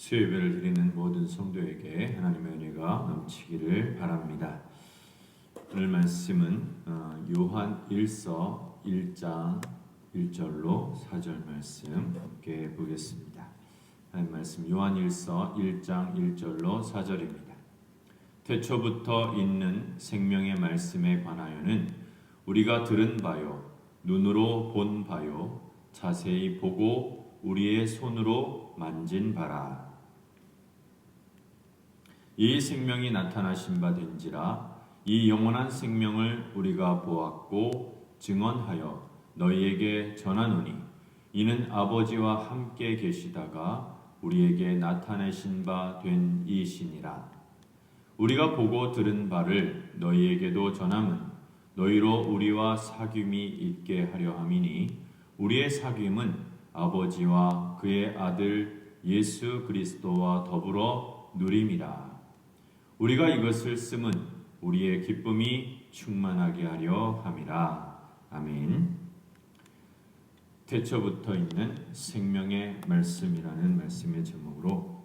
수요예배를 드리는 모든 성도에게 하나님의 은혜가 넘치기를 바랍니다. 오늘 말씀은 요한 1서 1장 1절로 4절 말씀 함께 보겠습니다. 하나님 말씀 요한 1서 1장 1절로 4절입니다. 태초부터 있는 생명의 말씀에 관하여는 우리가 들은 바요 눈으로 본 바요 자세히 보고 우리의 손으로 만진 바라. 이 생명이 나타나신 바 된지라. 이 영원한 생명을 우리가 보았고 증언하여 너희에게 전하노니 이는 아버지와 함께 계시다가 우리에게 나타내신 바 된 이시니라. 우리가 보고 들은 바를 너희에게도 전함은 너희로 우리와 사귐이 있게 하려 함이니 우리의 사귐은 아버지와 그의 아들 예수 그리스도와 더불어 누림이라. 우리가 이것을 쓰면 우리의 기쁨이 충만하게 하려 함이라. 아멘. 태초부터 있는 생명의 말씀이라는 말씀의 제목으로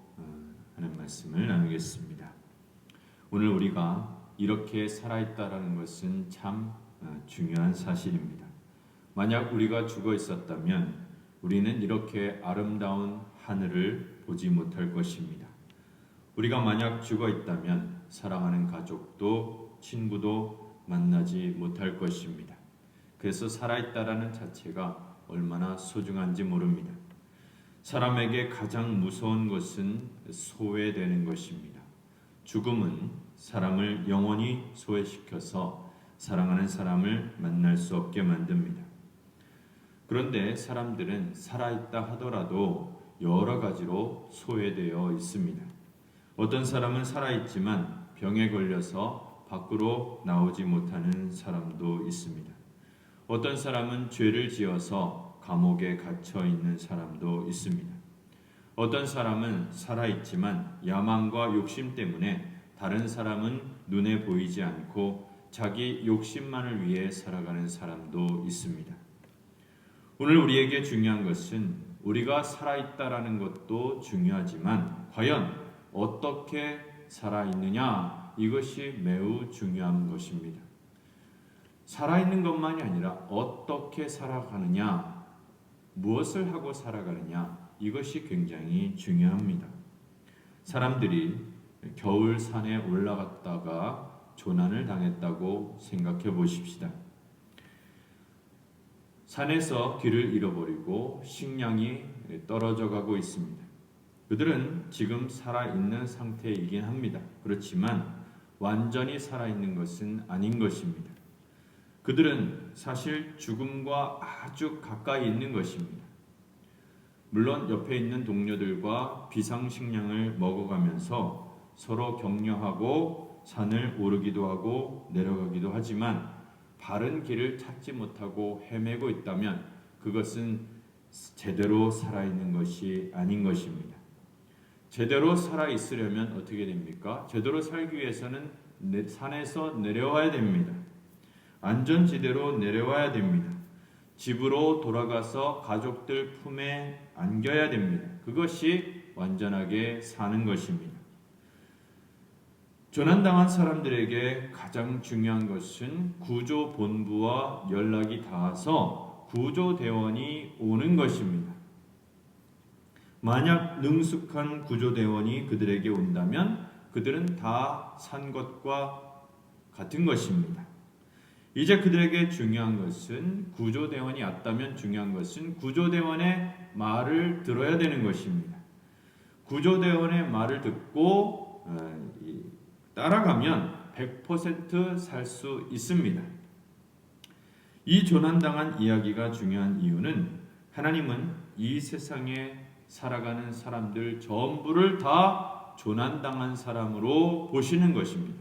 하는 말씀을 나누겠습니다. 오늘 우리가 이렇게 살아있다라는 것은 참 중요한 사실입니다. 만약 우리가 죽어 있었다면 우리는 이렇게 아름다운 하늘을 보지 못할 것입니다. 우리가 만약 죽어 있다면 사랑하는 가족도 친구도 만나지 못할 것입니다. 그래서 살아있다라는 자체가 얼마나 소중한지 모릅니다. 사람에게 가장 무서운 것은 소외되는 것입니다. 죽음은 사람을 영원히 소외시켜서 사랑하는 사람을 만날 수 없게 만듭니다. 그런데 사람들은 살아있다 하더라도 여러 가지로 소외되어 있습니다. 어떤 사람은 살아있지만 병에 걸려서 밖으로 나오지 못하는 사람도 있습니다. 어떤 사람은 죄를 지어서 감옥에 갇혀 있는 사람도 있습니다. 어떤 사람은 살아있지만 야망과 욕심 때문에 다른 사람은 눈에 보이지 않고 자기 욕심만을 위해 살아가는 사람도 있습니다. 오늘 우리에게 중요한 것은 우리가 살아있다라는 것도 중요하지만 과연 어떻게 살아있느냐, 이것이 매우 중요한 것입니다. 살아있는 것만이 아니라 어떻게 살아가느냐, 무엇을 하고 살아가느냐, 이것이 굉장히 중요합니다. 사람들이 겨울 산에 올라갔다가 조난을 당했다고 생각해 보십시다. 산에서 길을 잃어버리고 식량이 떨어져 가고 있습니다. 그들은 지금 살아있는 상태이긴 합니다. 그렇지만 완전히 살아있는 것은 아닌 것입니다. 그들은 사실 죽음과 아주 가까이 있는 것입니다. 물론 옆에 있는 동료들과 비상식량을 먹어가면서 서로 격려하고 산을 오르기도 하고 내려가기도 하지만 바른 길을 찾지 못하고 헤매고 있다면 그것은 제대로 살아있는 것이 아닌 것입니다. 제대로 살아있으려면 어떻게 됩니까? 제대로 살기 위해서는 산에서 내려와야 됩니다. 안전지대로 내려와야 됩니다. 집으로 돌아가서 가족들 품에 안겨야 됩니다. 그것이 완전하게 사는 것입니다. 조난당한 사람들에게 가장 중요한 것은 구조본부와 연락이 닿아서 구조대원이 오는 것입니다. 만약 능숙한 구조대원이 그들에게 온다면 그들은 다 산 것과 같은 것입니다. 이제 그들에게 중요한 것은 구조대원이 왔다면 중요한 것은 구조대원의 말을 들어야 되는 것입니다. 구조대원의 말을 듣고 따라가면 100% 살 수 있습니다. 이 조난당한 이야기가 중요한 이유는 하나님은 이 세상에 살아가는 사람들 전부를 다 조난당한 사람으로 보시는 것입니다.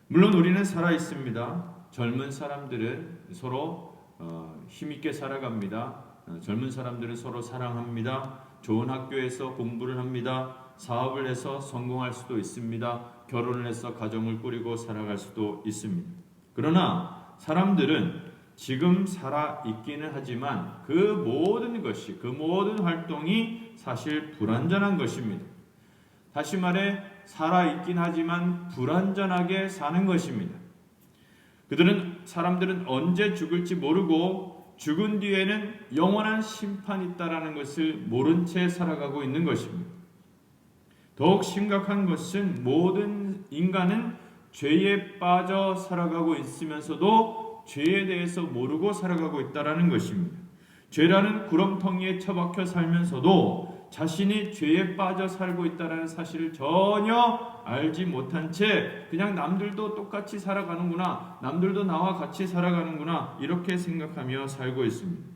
물론 우리는 살아 있습니다. 젊은 사람들은 서로 힘있게 살아갑니다. 젊은 사람들은 서로 사랑합니다. 좋은 학교에서 공부를 합니다. 사업을 해서 성공할 수도 있습니다. 결혼을 해서 가정을 꾸리고 살아갈 수도 있습니다. 그러나 사람들은 지금 살아 있기는 하지만 그 모든 것이, 그 모든 활동이 사실 불완전한 것입니다. 다시 말해 살아 있긴 하지만 불완전하게 사는 것입니다. 사람들은 언제 죽을지 모르고 죽은 뒤에는 영원한 심판이 있다라는 것을 모른 채 살아가고 있는 것입니다. 더욱 심각한 것은 모든 인간은 죄에 빠져 살아가고 있으면서도 죄에 대해서 모르고 살아가고 있다라는 것입니다. 죄라는 구렁텅이에 처박혀 살면서도 자신이 죄에 빠져 살고 있다는 사실을 전혀 알지 못한 채 그냥 남들도 똑같이 살아가는구나, 남들도 나와 같이 살아가는구나 이렇게 생각하며 살고 있습니다.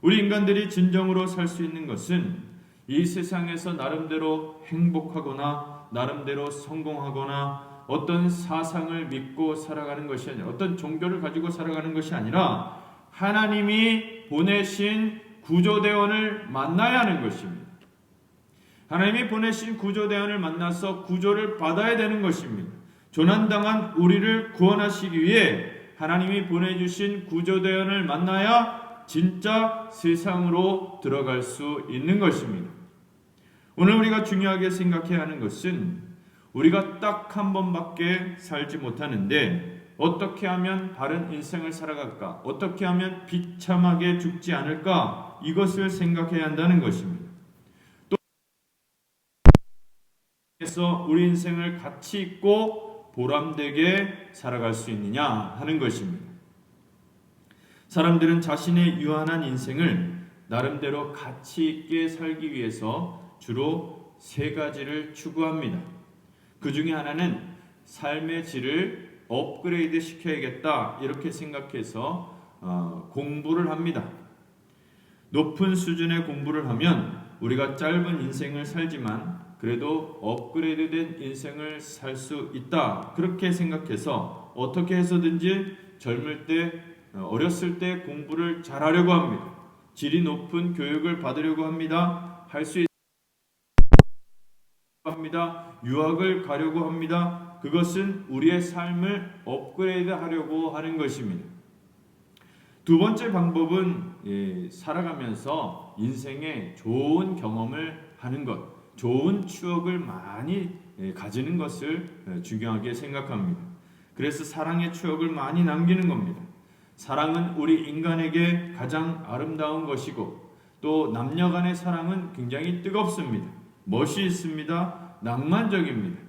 우리 인간들이 진정으로 살 수 있는 것은 이 세상에서 나름대로 행복하거나 나름대로 성공하거나 어떤 사상을 믿고 살아가는 것이 아니라, 어떤 종교를 가지고 살아가는 것이 아니라 하나님이 보내신 구조대원을 만나야 하는 것입니다. 하나님이 보내신 구조대원을 만나서 구조를 받아야 되는 것입니다. 조난당한 우리를 구원하시기 위해 하나님이 보내주신 구조대원을 만나야 진짜 세상으로 들어갈 수 있는 것입니다. 오늘 우리가 중요하게 생각해야 하는 것은 우리가 딱 한 번밖에 살지 못하는데 어떻게 하면 바른 인생을 살아갈까? 어떻게 하면 비참하게 죽지 않을까? 이것을 생각해야 한다는 것입니다. 또 그래서 우리 인생을 가치 있고 보람되게 살아갈 수 있느냐 하는 것입니다. 사람들은 자신의 유한한 인생을 나름대로 가치 있게 살기 위해서 주로 세 가지를 추구합니다. 그 중에 하나는 삶의 질을 업그레이드 시켜야겠다 이렇게 생각해서 공부를 합니다. 높은 수준의 공부를 하면 우리가 짧은 인생을 살지만 그래도 업그레이드된 인생을 살 수 있다 그렇게 생각해서 어떻게 해서든지 젊을 때 어렸을 때 공부를 잘하려고 합니다. 질이 높은 교육을 받으려고 합니다. 할 수 합니다. 유학을 가려고 합니다. 그것은 우리의 삶을 업그레이드 하려고 하는 것입니다. 두 번째 방법은 살아가면서 인생에 좋은 경험을 하는 것, 좋은 추억을 많이 가지는 것을 중요하게 생각합니다. 그래서 사랑의 추억을 많이 남기는 겁니다. 사랑은 우리 인간에게 가장 아름다운 것이고 또 남녀 간의 사랑은 굉장히 뜨겁습니다. 멋이 있습니다. 낭만적입니다.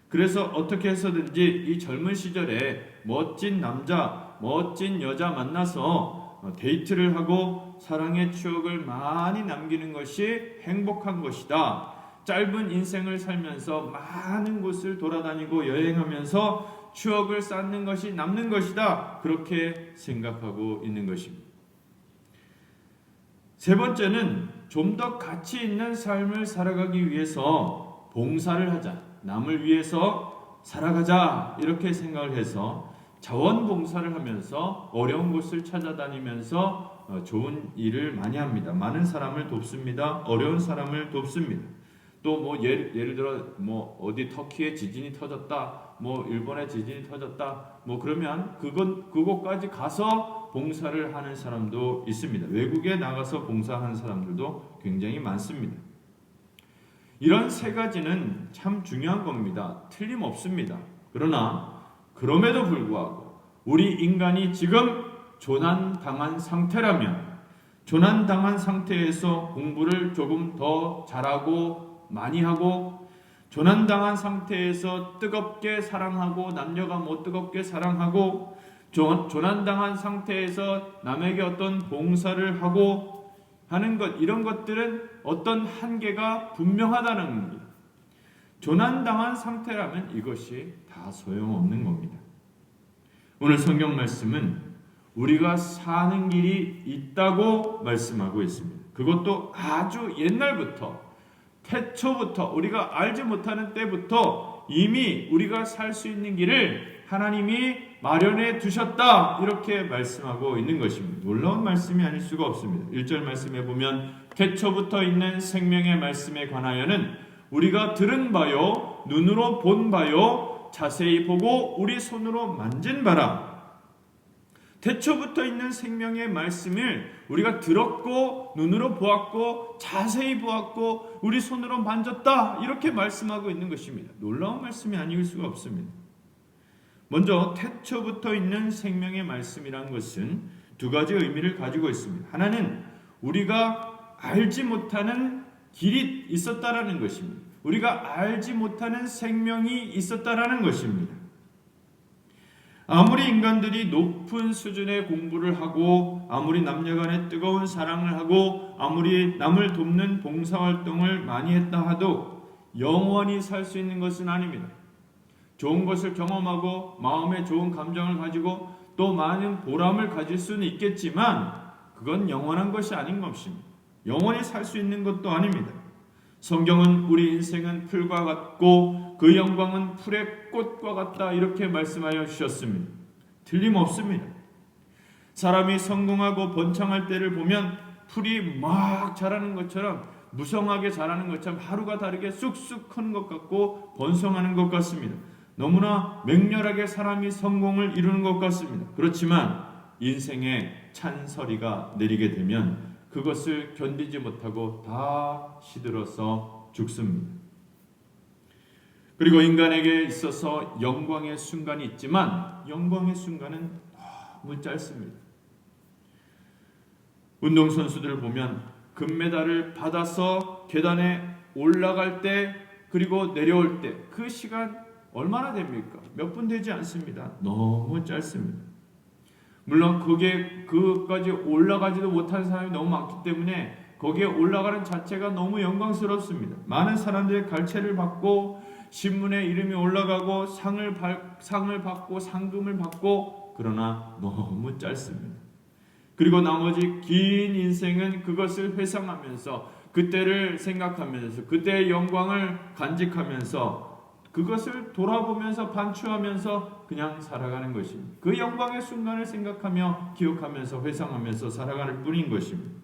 그래서 어떻게 해서든지 이 젊은 시절에 멋진 남자, 멋진 여자 만나서 데이트를 하고 사랑의 추억을 많이 남기는 것이 행복한 것이다. 짧은 인생을 살면서 많은 곳을 돌아다니고 여행하면서 추억을 쌓는 것이 남는 것이다. 그렇게 생각하고 있는 것입니다. 세 번째는 좀 더 가치 있는 삶을 살아가기 위해서 봉사를 하자. 남을 위해서 살아가자. 이렇게 생각을 해서 자원봉사를 하면서 어려운 곳을 찾아다니면서 좋은 일을 많이 합니다. 많은 사람을 돕습니다. 어려운 사람을 돕습니다. 또 예를 들어 어디 터키에 지진이 터졌다. 일본에 지진이 터졌다. 그러면 그곳까지 가서 봉사를 하는 사람도 있습니다. 외국에 나가서 봉사하는 사람들도 굉장히 많습니다. 이런 세 가지는 참 중요한 겁니다. 틀림없습니다. 그러나 그럼에도 불구하고 우리 인간이 지금 조난당한 상태라면 조난당한 상태에서 공부를 조금 더 잘하고 많이 하고 조난당한 상태에서 뜨겁게 사랑하고 남녀가 뜨겁게 사랑하고 조난당한 상태에서 남에게 어떤 봉사를 하고 하는 것, 이런 것들은 어떤 한계가 분명하다는 겁니다. 조난당한 상태라면 이것이 다 소용없는 겁니다. 오늘 성경 말씀은 우리가 사는 길이 있다고 말씀하고 있습니다. 그것도 아주 옛날부터, 태초부터, 우리가 알지 못하는 때부터 이미 우리가 살 수 있는 길을 하나님이 마련해 두셨다, 이렇게 말씀하고 있는 것입니다. 놀라운 말씀이 아닐 수가 없습니다. 1절 말씀에 보면 태초부터 있는 생명의 말씀에 관하여는 우리가 들은 바요 눈으로 본 바요 자세히 보고 우리 손으로 만진 바라. 태초부터 있는 생명의 말씀을 우리가 들었고 눈으로 보았고 자세히 보았고 우리 손으로 만졌다 이렇게 말씀하고 있는 것입니다. 놀라운 말씀이 아닐 수가 없습니다. 먼저 태초부터 있는 생명의 말씀이라는 것은 두 가지 의미를 가지고 있습니다. 하나는 우리가 알지 못하는 길이 있었다라는 것입니다. 우리가 알지 못하는 생명이 있었다라는 것입니다. 아무리 인간들이 높은 수준의 공부를 하고 아무리 남녀간의 뜨거운 사랑을 하고 아무리 남을 돕는 봉사활동을 많이 했다 하도 영원히 살 수 있는 것은 아닙니다. 좋은 것을 경험하고 마음에 좋은 감정을 가지고 또 많은 보람을 가질 수는 있겠지만 그건 영원한 것이 아닌 것입니다. 영원히 살 수 있는 것도 아닙니다. 성경은 우리 인생은 풀과 같고 그 영광은 풀의 꽃과 같다 이렇게 말씀하여 주셨습니다. 틀림없습니다. 사람이 성공하고 번창할 때를 보면 풀이 막 자라는 것처럼 무성하게 자라는 것처럼 하루가 다르게 쑥쑥 크는 것 같고 번성하는 것 같습니다. 너무나 맹렬하게 사람이 성공을 이루는 것 같습니다. 그렇지만 인생에 찬서리가 내리게 되면 그것을 견디지 못하고 다 시들어서 죽습니다. 그리고 인간에게 있어서 영광의 순간이 있지만 영광의 순간은 너무 짧습니다. 운동선수들을 보면 금메달을 받아서 계단에 올라갈 때 그리고 내려올 때 그 시간 얼마나 됩니까? 몇 분 되지 않습니다. 너무 짧습니다. 물론 그까지 올라가지도 못한 사람이 너무 많기 때문에 거기에 올라가는 자체가 너무 영광스럽습니다. 많은 사람들의 갈채를 받고 신문에 이름이 올라가고 상을 받고 상금을 받고 그러나 너무 짧습니다. 그리고 나머지 긴 인생은 그것을 회상하면서 그때를 생각하면서 그때의 영광을 간직하면서 그것을 돌아보면서 반추하면서 그냥 살아가는 것입니다. 그 영광의 순간을 생각하며 기억하면서 회상하면서 살아가는 뿐인 것입니다.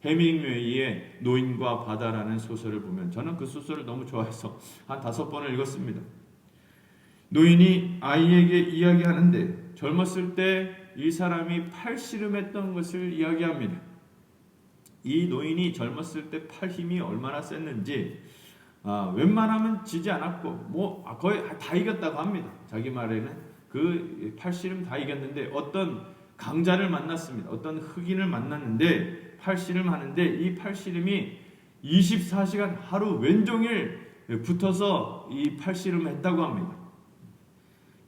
해밍웨이의 노인과 바다라는 소설을 보면 저는 그 소설을 너무 좋아해서 한 5번을 읽었습니다. 노인이 아이에게 이야기하는데 젊었을 때 이 사람이 팔씨름했던 것을 이야기합니다. 이 노인이 젊었을 때 팔힘이 얼마나 셌는지 웬만하면 지지 않았고 거의 다 이겼다고 합니다. 자기 말에는 그 팔씨름 다 이겼는데 어떤 강자를 만났습니다. 어떤 흑인을 만났는데 팔씨름 하는데 이 팔씨름이 24시간 하루 왼종일 붙어서 이 팔씨름을 했다고 합니다.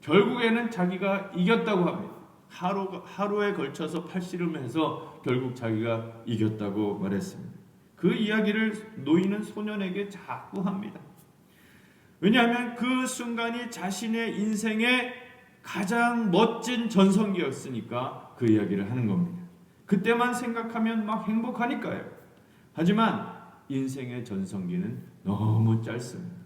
결국에는 자기가 이겼다고 합니다. 하루에 걸쳐서 팔씨름해서 결국 자기가 이겼다고 말했습니다. 그 이야기를 노인은 소년에게 자꾸 합니다. 왜냐하면 그 순간이 자신의 인생의 가장 멋진 전성기였으니까 그 이야기를 하는 겁니다. 그때만 생각하면 막 행복하니까요. 하지만 인생의 전성기는 너무 짧습니다.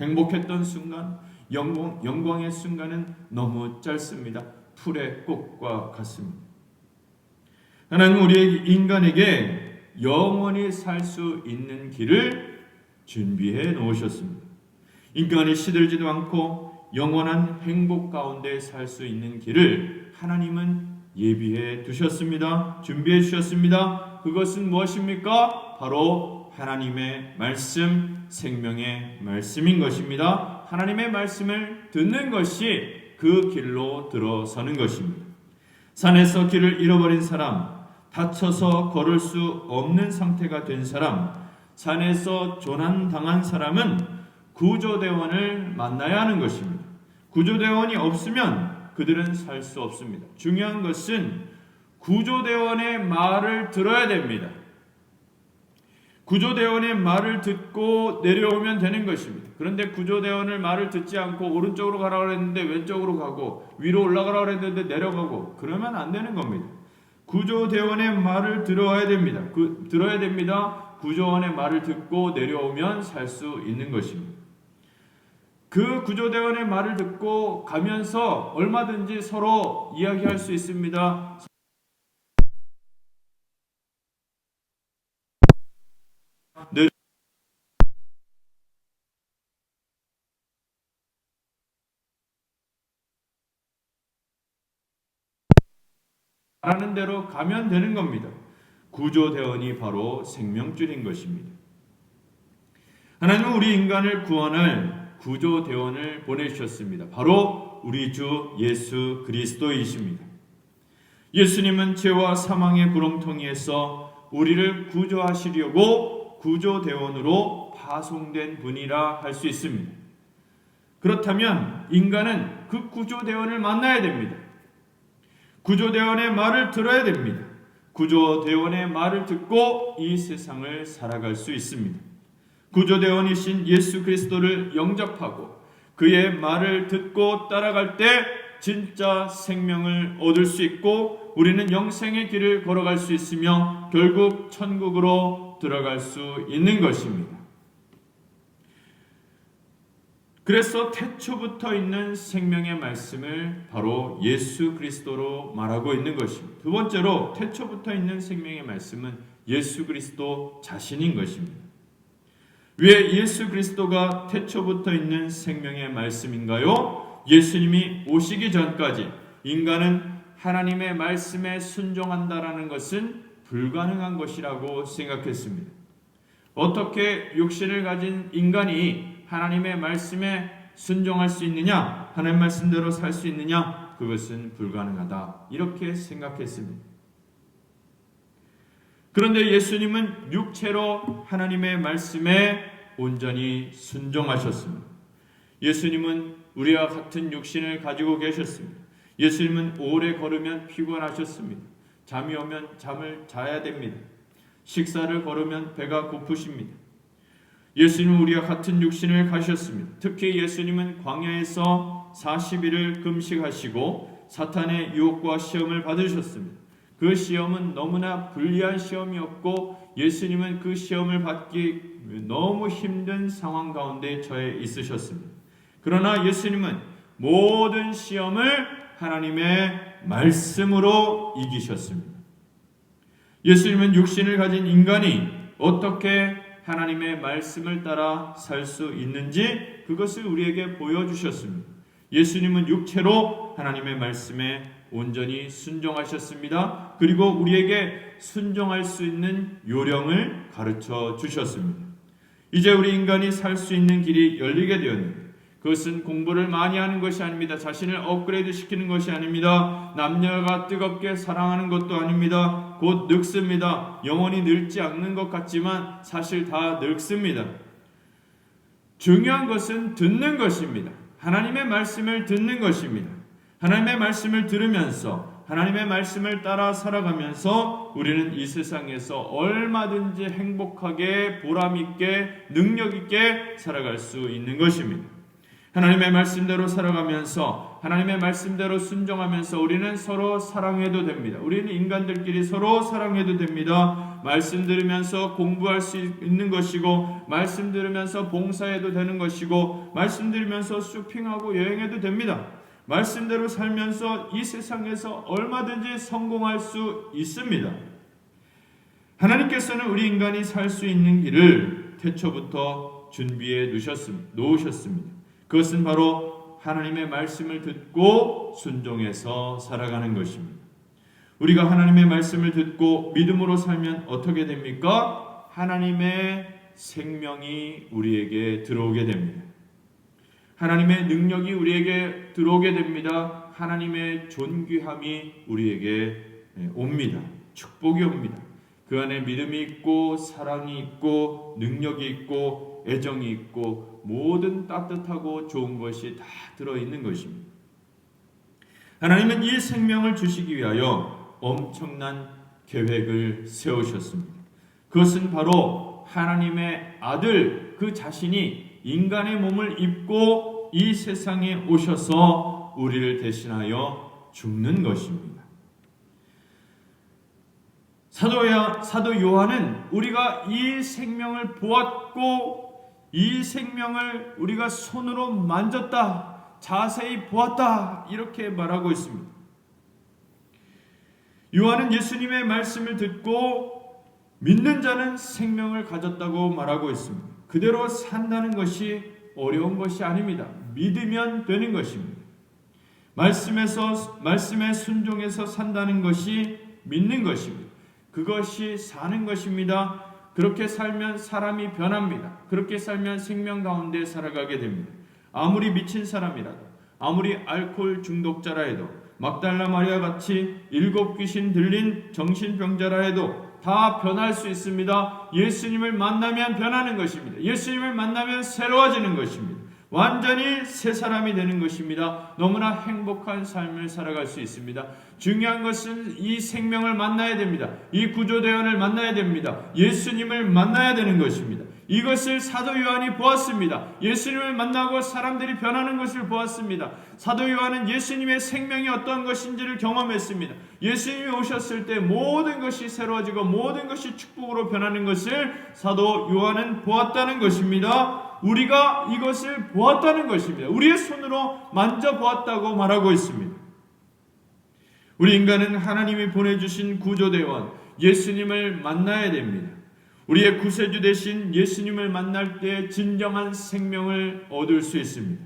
행복했던 순간, 영광의 순간은 너무 짧습니다. 풀의 꽃과 같습니다. 하나님은 우리 인간에게 영원히 살 수 있는 길을 준비해 놓으셨습니다. 인간이 시들지도 않고 영원한 행복 가운데 살 수 있는 길을 하나님은 예비해 두셨습니다. 준비해 주셨습니다. 그것은 무엇입니까? 바로 하나님의 말씀, 생명의 말씀인 것입니다. 하나님의 말씀을 듣는 것이 그 길로 들어서는 것입니다. 산에서 길을 잃어버린 사람, 다쳐서 걸을 수 없는 상태가 된 사람, 산에서 조난당한 사람은 구조대원을 만나야 하는 것입니다. 구조대원이 없으면 그들은 살 수 없습니다. 중요한 것은 구조대원의 말을 들어야 됩니다. 구조대원의 말을 듣고 내려오면 되는 것입니다. 그런데 구조대원의 말을 듣지 않고 오른쪽으로 가라고 했는데 왼쪽으로 가고 위로 올라가라고 했는데 내려가고 그러면 안 되는 겁니다. 구조대원의 말을 들어야 됩니다. 들어야 됩니다. 구조원의 말을 듣고 내려오면 살 수 있는 것입니다. 그 구조대원의 말을 듣고 가면서 얼마든지 서로 이야기할 수 있습니다. 말하는 대로 가면 되는 겁니다. 구조대원이 바로 생명줄인 것입니다. 하나님은 우리 인간을 구원할 구조대원을 보내주셨습니다. 바로 우리 주 예수 그리스도이십니다. 예수님은 죄와 사망의 구렁텅이에서 우리를 구조하시려고 구조대원으로 파송된 분이라 할 수 있습니다. 그렇다면 인간은 그 구조대원을 만나야 됩니다. 구조대원의 말을 들어야 됩니다. 구조대원의 말을 듣고 이 세상을 살아갈 수 있습니다. 구조대원이신 예수 그리스도를 영접하고 그의 말을 듣고 따라갈 때 진짜 생명을 얻을 수 있고 우리는 영생의 길을 걸어갈 수 있으며 결국 천국으로 들어갈 수 있는 것입니다. 그래서 태초부터 있는 생명의 말씀을 바로 예수 그리스도로 말하고 있는 것입니다. 두 번째로 태초부터 있는 생명의 말씀은 예수 그리스도 자신인 것입니다. 왜 예수 그리스도가 태초부터 있는 생명의 말씀인가요? 예수님이 오시기 전까지 인간은 하나님의 말씀에 순종한다라는 것은 불가능한 것이라고 생각했습니다. 어떻게 육신을 가진 인간이 하나님의 말씀에 순종할 수 있느냐? 하나님 말씀대로 살 수 있느냐? 그것은 불가능하다. 이렇게 생각했습니다. 그런데 예수님은 육체로 하나님의 말씀에 온전히 순종하셨습니다. 예수님은 우리와 같은 육신을 가지고 계셨습니다. 예수님은 오래 걸으면 피곤하셨습니다. 잠이 오면 잠을 자야 됩니다. 식사를 거르면 배가 고프십니다. 예수님은 우리와 같은 육신을 가셨습니다. 특히 예수님은 광야에서 40일을 금식하시고 사탄의 유혹과 시험을 받으셨습니다. 그 시험은 너무나 불리한 시험이었고 예수님은 그 시험을 받기 너무 힘든 상황 가운데 처해 있으셨습니다. 그러나 예수님은 모든 시험을 하나님의 말씀으로 이기셨습니다. 예수님은 육신을 가진 인간이 어떻게 하나님의 말씀을 따라 살 수 있는지 그것을 우리에게 보여주셨습니다. 예수님은 육체로 하나님의 말씀에 온전히 순종하셨습니다. 그리고 우리에게 순종할 수 있는 요령을 가르쳐 주셨습니다. 이제 우리 인간이 살 수 있는 길이 열리게 되었는데 그것은 공부를 많이 하는 것이 아닙니다. 자신을 업그레이드 시키는 것이 아닙니다. 남녀가 뜨겁게 사랑하는 것도 아닙니다. 곧 늙습니다. 영원히 늙지 않는 것 같지만 사실 다 늙습니다. 중요한 것은 듣는 것입니다. 하나님의 말씀을 듣는 것입니다. 하나님의 말씀을 들으면서 하나님의 말씀을 따라 살아가면서 우리는 이 세상에서 얼마든지 행복하게 보람있게 능력있게 살아갈 수 있는 것입니다. 하나님의 말씀대로 살아가면서 하나님의 말씀대로 순종하면서 우리는 서로 사랑해도 됩니다. 우리는 인간들끼리 서로 사랑해도 됩니다. 말씀 들으면서 공부할 수 있는 것이고 말씀 들으면서 봉사해도 되는 것이고 말씀 들으면서 쇼핑하고 여행해도 됩니다. 말씀대로 살면서 이 세상에서 얼마든지 성공할 수 있습니다. 하나님께서는 우리 인간이 살 수 있는 길을 태초부터 준비해 놓으셨습니다. 그것은 바로 하나님의 말씀을 듣고 순종해서 살아가는 것입니다. 우리가 하나님의 말씀을 듣고 믿음으로 살면 어떻게 됩니까? 하나님의 생명이 우리에게 들어오게 됩니다. 하나님의 능력이 우리에게 들어오게 됩니다. 하나님의 존귀함이 우리에게 옵니다. 축복이 옵니다. 그 안에 믿음이 있고 사랑이 있고 능력이 있고 애정이 있고 모든 따뜻하고 좋은 것이 다 들어있는 것입니다. 하나님은 이 생명을 주시기 위하여 엄청난 계획을 세우셨습니다. 그것은 바로 하나님의 아들 그 자신이 인간의 몸을 입고 이 세상에 오셔서 우리를 대신하여 죽는 것입니다. 사도 요한은 우리가 이 생명을 보았고 이 생명을 우리가 손으로 만졌다, 자세히 보았다 이렇게 말하고 있습니다. 요한은 예수님의 말씀을 듣고 믿는 자는 생명을 가졌다고 말하고 있습니다. 그대로 산다는 것이 어려운 것이 아닙니다. 믿으면 되는 것입니다. 말씀에 순종해서 산다는 것이 믿는 것입니다. 그것이 사는 것입니다. 그렇게 살면 사람이 변합니다. 그렇게 살면 생명 가운데 살아가게 됩니다. 아무리 미친 사람이라도, 아무리 알코올 중독자라 해도, 막달라 마리아 같이 7 귀신 들린 정신병자라 해도 다 변할 수 있습니다. 예수님을 만나면 변하는 것입니다. 예수님을 만나면 새로워지는 것입니다. 완전히 새 사람이 되는 것입니다. 너무나 행복한 삶을 살아갈 수 있습니다. 중요한 것은 이 생명을 만나야 됩니다. 이 구조대원을 만나야 됩니다. 예수님을 만나야 되는 것입니다. 이것을 사도 요한이 보았습니다. 예수님을 만나고 사람들이 변하는 것을 보았습니다. 사도 요한은 예수님의 생명이 어떤 것인지를 경험했습니다. 예수님이 오셨을 때 모든 것이 새로워지고 모든 것이 축복으로 변하는 것을 사도 요한은 보았다는 것입니다. 우리가 이것을 보았다는 것입니다. 우리의 손으로 만져보았다고 말하고 있습니다. 우리 인간은 하나님이 보내주신 구조대원 예수님을 만나야 됩니다. 우리의 구세주 되신 예수님을 만날 때 진정한 생명을 얻을 수 있습니다.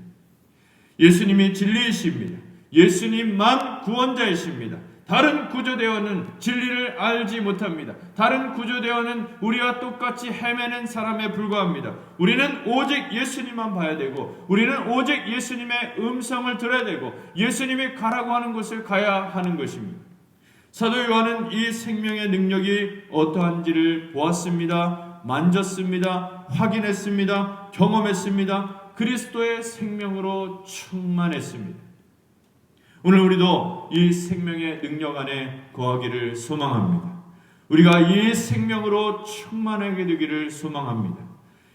예수님이 진리이십니다. 예수님만 구원자이십니다. 다른 구조대원은 진리를 알지 못합니다. 다른 구조대원은 우리와 똑같이 헤매는 사람에 불과합니다. 우리는 오직 예수님만 봐야 되고, 우리는 오직 예수님의 음성을 들어야 되고, 예수님이 가라고 하는 곳을 가야 하는 것입니다. 사도 요한은 이 생명의 능력이 어떠한지를 보았습니다. 만졌습니다. 확인했습니다. 경험했습니다. 그리스도의 생명으로 충만했습니다. 오늘 우리도 이 생명의 능력 안에 거하기를 소망합니다. 우리가 이 생명으로 충만하게 되기를 소망합니다.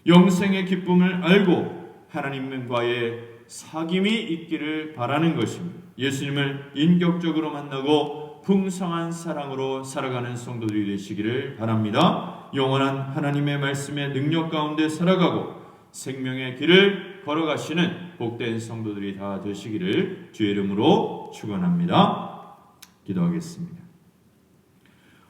영생의 기쁨을 알고 하나님과의 사귐이 있기를 바라는 것입니다. 예수님을 인격적으로 만나고 풍성한 사랑으로 살아가는 성도들이 되시기를 바랍니다. 영원한 하나님의 말씀의 능력 가운데 살아가고 생명의 길을 걸어가시는 복된 성도들이 다 되시기를 주의 이름으로 축원합니다. 기도하겠습니다.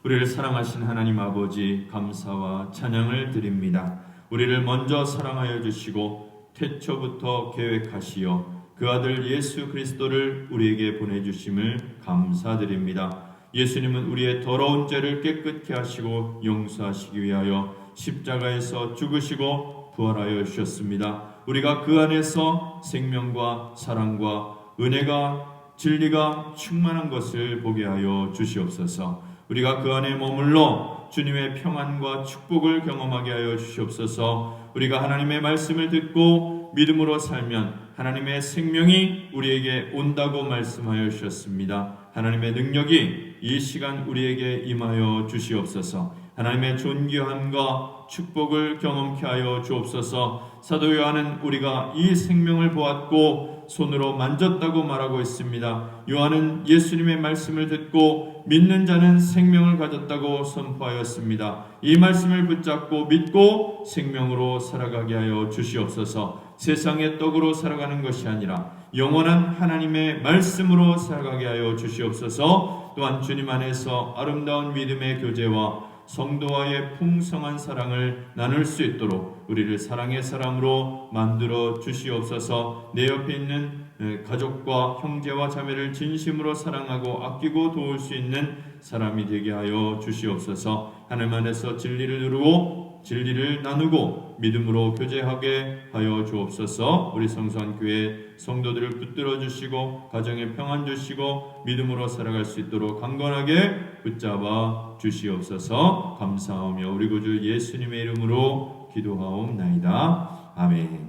우리를 사랑하신 하나님 아버지, 감사와 찬양을 드립니다. 우리를 먼저 사랑하여 주시고 태초부터 계획하시어 그 아들 예수 그리스도를 우리에게 보내주심을 감사드립니다. 예수님은 우리의 더러운 죄를 깨끗게 하시고 용서하시기 위하여 십자가에서 죽으시고 부활하여 주셨습니다. 우리가 그 안에서 생명과 사랑과 은혜가 진리가 충만한 것을 보게 하여 주시옵소서. 우리가 그 안에 머물러 주님의 평안과 축복을 경험하게 하여 주시옵소서. 우리가 하나님의 말씀을 듣고 믿음으로 살면 하나님의 생명이 우리에게 온다고 말씀하여 주셨습니다. 하나님의 능력이 이 시간 우리에게 임하여 주시옵소서. 하나님의 존귀함과 축복을 경험케 하여 주옵소서. 사도 요한은 우리가 이 생명을 보았고 손으로 만졌다고 말하고 있습니다. 요한은 예수님의 말씀을 듣고 믿는 자는 생명을 가졌다고 선포하였습니다. 이 말씀을 붙잡고 믿고 생명으로 살아가게 하여 주시옵소서. 세상의 떡으로 살아가는 것이 아니라 영원한 하나님의 말씀으로 살아가게 하여 주시옵소서. 또한 주님 안에서 아름다운 믿음의 교제와 성도와의 풍성한 사랑을 나눌 수 있도록 우리를 사랑의 사람으로 만들어 주시옵소서. 내 옆에 있는 가족과 형제와 자매를 진심으로 사랑하고 아끼고 도울 수 있는 사람이 되게 하여 주시옵소서. 하나님 안에서 진리를 누르고 진리를 나누고 믿음으로 교제하게 하여 주옵소서. 우리 성소한 교회 성도들을 붙들어 주시고 가정에 평안 주시고 믿음으로 살아갈 수 있도록 강건하게 붙잡아 주시옵소서. 감사하며 우리 구주 예수님의 이름으로 기도하옵나이다. 아멘.